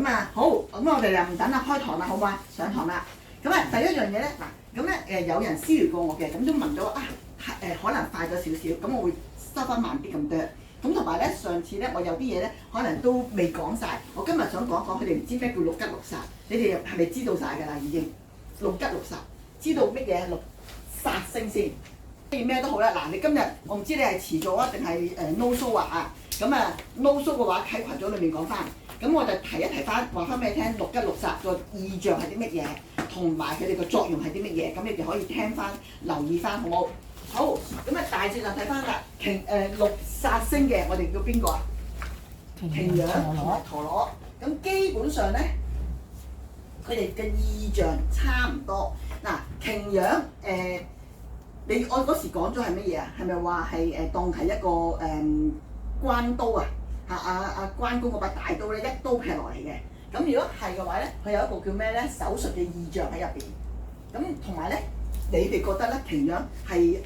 咁啊好，咁我哋就唔等啦，開堂啦，好唔好啊？上堂啦。咁啊，第一樣嘢咧，嗱，咁咧有人私聊過我嘅，咁都問到啊，可能快咗少少，咁我會收翻慢啲咁多。咁同埋咧，上次咧我有啲嘢咧，可能都未講晒。我今日想講一講，佢哋唔知咩叫六吉六煞，你哋係咪知道晒㗎啦？已經六吉六煞，知道乜嘢六煞星先？咩都好啦，嗱，你今日我唔知你係遲咗啊，定係no show 啊？咁啊 no show 嘅話喺群組裏面講翻。咁我就提一提翻，話翻俾你聽，六吉六煞個意象係啲乜嘢，同埋佢哋個作用係啲乜嘢，咁你哋可以聽翻、留意翻，好冇？好，咁啊大致就睇翻啦。六煞星嘅，我哋叫邊個啊？擎羊同埋陀螺。咁基本上咧，佢哋嘅意象差唔多。嗱，擎羊我嗰時講咗係乜嘢啊？係咪話係當係一個關刀啊？關公嗰把大刀咧，一刀劈落嚟嘅。咁如果係嘅話咧，佢有一個叫咩咧？手術嘅意象喺入邊。咁同埋咧，你哋覺得咧，擎羊係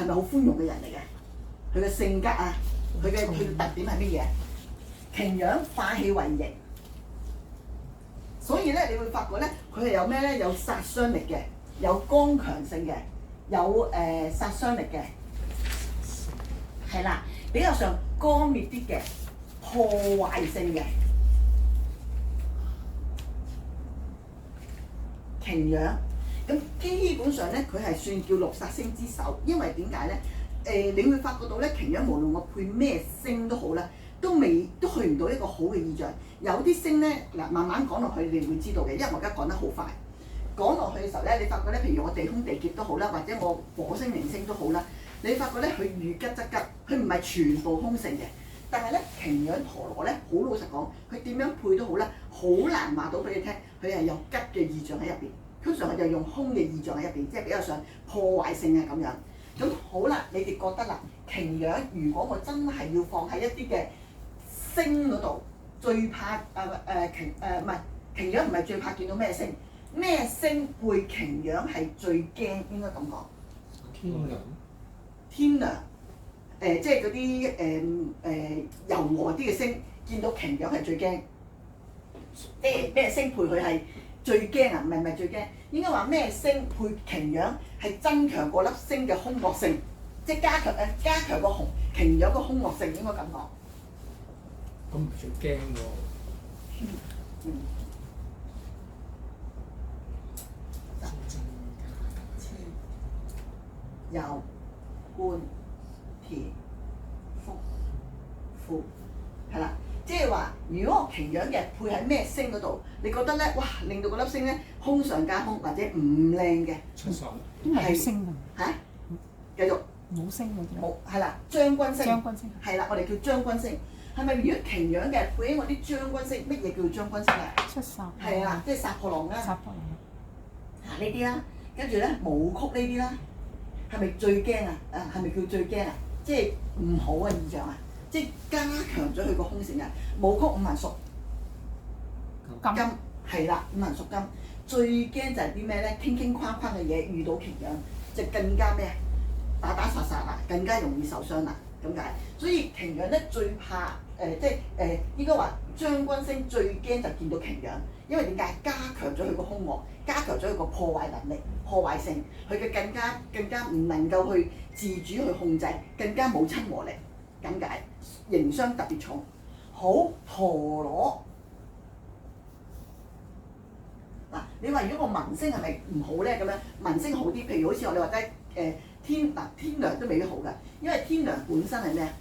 咪好寬容嘅人嚟嘅？佢嘅性格啊，佢嘅特點係乜嘢？擎羊化氣為形，所以咧，你會發覺咧，佢係有咩咧？有殺傷力嘅，有剛強性嘅，有殺傷力嘅，係啦。比較上乾滅啲嘅，破壞性嘅擎羊，咁基本上咧，佢係算叫六煞星之首，因為點解咧？你會發覺到咧，擎羊無論我配咩星都好啦，都去唔到一個好嘅意象。有啲星咧，嗱，慢慢講落去，你會知道嘅，因為我而家講得好快。講落去嘅時候咧，你發覺咧，譬如我地空地劫都好啦，或者我火星零星都好啦。你發覺咧，佢遇吉則吉，佢唔係全部空性嘅。但係咧，擎羊陀螺咧，好老實講，佢點樣配都好啦，好難話到俾你聽，佢係有吉嘅意象喺入邊。通常佢就用空嘅意象喺入邊，即係比較上破壞性嘅咁樣。咁好啦，你哋覺得啦，擎羊如果我真係要放喺一啲嘅星嗰度，最怕擎羊唔係最怕見到咩星？咩星配擎羊係最驚？應該咁講。天梁，即係嗰啲柔和啲嘅星，見到擎羊係最驚。即係咩星配佢係最驚啊？唔係最驚，應該話咩星配擎羊係增強嗰粒星嘅兇惡性，即係加強個擎羊個兇惡性，應該咁講。咁唔最驚喎。有官田福富係啦，即係話如果我擎羊嘅配喺咩星嗰度，你覺得咧，哇，令到嗰粒星咧兇上加兇，或者唔靚嘅。出手。冇星㗎。嚇？繼續。冇星嗰啲。冇係啦，將軍星。將軍星。係啦，我哋叫將軍星。係咪如果擎羊嘅配喺我啲將軍星？乜嘢叫將軍星啊？出手。係啦，即係殺破狼啦。殺破狼。呢啲啦，跟住咧武曲呢啲啦。係咪最驚啊？係咪叫最驚啊？即係唔好嘅意象啊！即係加強咗佢個兇性啊！武曲五行屬金，係啦，五行屬金，最驚就係啲咩咧？傾框框嘅嘢遇到擎羊，就更加咩啊？打殺殺啊，更加容易受傷啦。咁解，所以擎羊咧最怕應該話將軍星最驚就見到擎羊，因為點解？加強咗佢個兇惡，加強咗佢個破壞能力、破壞性，佢嘅更加唔能夠去自主去控制，更加冇親和力，咁解，刑傷特別重。好，陀螺嗱，你話如果個文星係咪唔好咧？咁樣文星好啲，譬如好似我哋話齋天梁都未必好㗎，因為天梁本身係咩啊？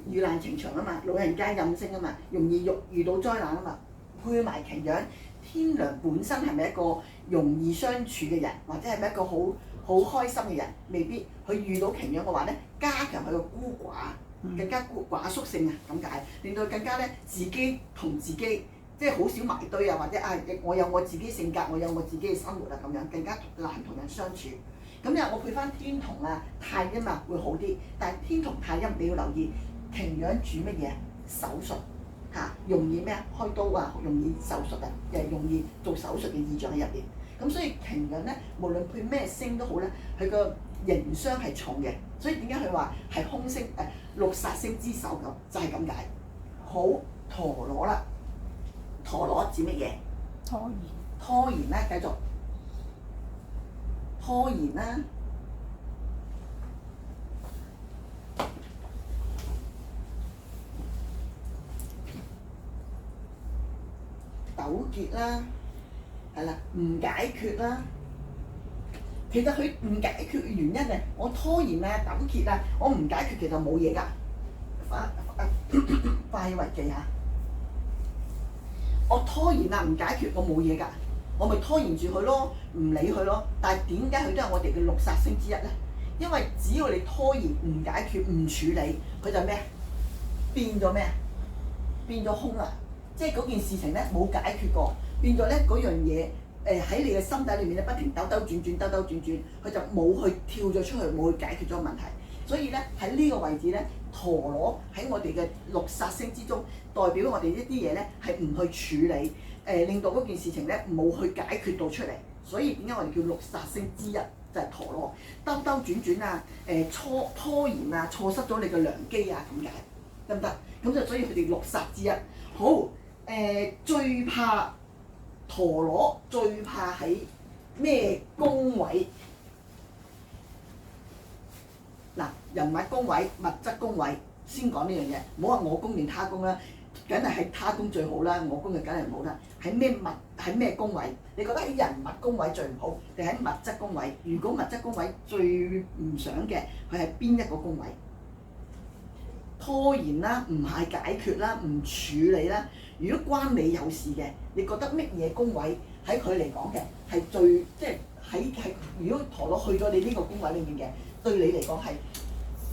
遇難情長啊嘛，老人家任性啊嘛，容易遇到災難啊嘛，配埋擎羊，天梁本身係咪一個容易相處嘅人，或者係咪一個好開心嘅人？未必，佢遇到擎羊嘅話咧，加強佢個孤寡，更加寡宿性啊，咁解，令到佢更加咧自己同自己即係好少埋堆啊，或者我有我自己性格，我有我自己嘅生活啊，咁樣更加難同人相處。咁又我配翻天同啊、太陰啊會好啲，但係天同太陰你要留意，擎羊主乜嘢？手術嚇，容易咩啊？開刀啊，容易手術啊，又容易做手術嘅意象喺入邊。咁所以擎羊咧，無論配咩星都好咧，佢個刑傷係重嘅。所以點解佢話係兇星六煞星之首咁？就係咁解。好，陀螺啦，陀螺指乜嘢？拖延。拖延啦，繼續拖延啦。糾結啦，係啦，唔解決啦。其實佢唔解決嘅原因係我拖延啊、糾結啊，我唔解決其實冇嘢㗎。快為記嚇，我拖延啊唔解決我冇嘢㗎，我咪拖延住佢咯，唔理佢咯。但係點解佢都係我哋嘅六煞星之一咧？因為只要你拖延、唔解決、唔處理，佢就咩？變咗咩？變咗空啦！即係嗰件事情咧冇解決過，變咗咧嗰樣嘢喺你嘅心底裏面咧不停兜兜轉轉、兜兜轉轉，佢就冇去跳咗出去，冇去解決咗問題。所以咧喺呢個位置咧，陀螺喺我哋嘅六煞星之中，代表我哋一啲嘢咧係唔去處理，令到嗰件事情咧冇去解決到出嚟。所以點解我哋叫六煞星之一就係陀螺，兜兜轉轉啊，拖延啊，錯失咗你嘅良機啊，咁解得唔得？咁就所以佢哋六煞之一。好，最怕陀螺，最怕喺咩宮位？嗱，人物宮位、物質宮位，先講呢樣嘢。唔好話我宮定他宮啦，梗係喺他宮最好啦，我宮就梗係唔好啦。喺咩宮位？你覺得喺人物宮位最唔好，定喺物質宮位？如果物質宮位最唔想嘅，佢係邊一個宮位？拖延啦，唔係解決啦，唔處理啦。如果關你有事嘅，你覺得乜嘢宮位喺佢嚟講嘅係最即係喺如果陀螺去咗你呢個宮位裏面嘅，對你嚟講係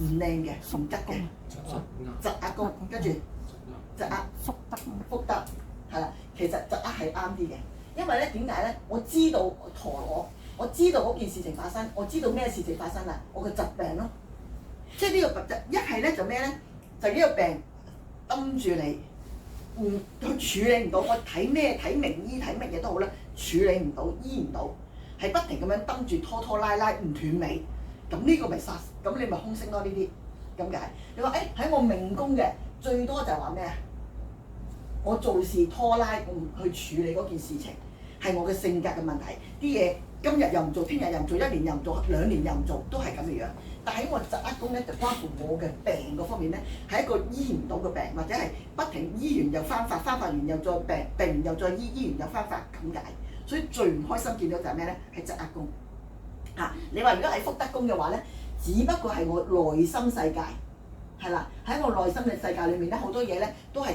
唔靚嘅、唔得嘅，疾厄宮，跟住疾厄福德。福德係啦，其實疾厄係啱啲嘅，因為咧點解咧？我知道陀螺，我知道嗰件事情發生，我知道咩事情發生啦，我個疾病咯，即係呢個疾一係咧就咩咧？就呢個病揞住你，佢處理唔到。我睇咩睇名醫睇乜嘢都好啦，處理唔到，醫唔到，係不停咁樣瞪住拖拖拉拉唔斷尾。咁呢個咪煞，咁你咪空星咯呢啲。咁解？你話喺我命宮嘅最多就係話咩啊？我做事拖拉，我唔去處理嗰件事情，係我嘅性格嘅問題。啲嘢今日又唔做，聽日又唔做，一年又唔做，兩年又唔做，都係咁嘅樣。但喺我疾厄宮咧，就關乎我嘅病嗰方面咧，係一個醫唔到嘅病，或者係不停醫完又翻發，翻發完又再病，病完又再醫，醫完又翻發咁解。所以最唔開心見到就係咩咧？係疾厄宮。你話如果喺福德宮嘅話咧，只不過係我內心世界，係啦，喺我內心嘅世界裏面咧，好多嘢咧都係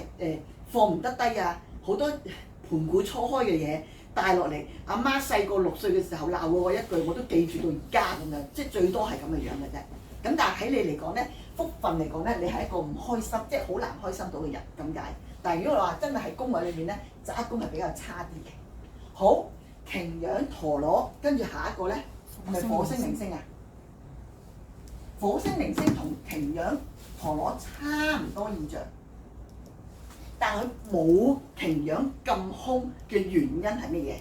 放唔得低啊，好多盤古初開嘅嘢帶落嚟。阿媽細個6歲嘅時候鬧過我一句，我都記住到而家咁樣，即係最多係咁嘅樣嘅啫。咁但係喺你嚟講咧，福分嚟講咧，你係一個唔開心，即係好難開心到嘅人咁解。但係如果你話真係喺宮位裏面咧，疾厄宮係比較差啲嘅。好，擎羊陀螺，跟住下一個咧係咪火星鈴星啊？火星鈴星同擎羊陀螺差唔多意象，但係佢冇擎羊咁兇嘅原因係乜嘢？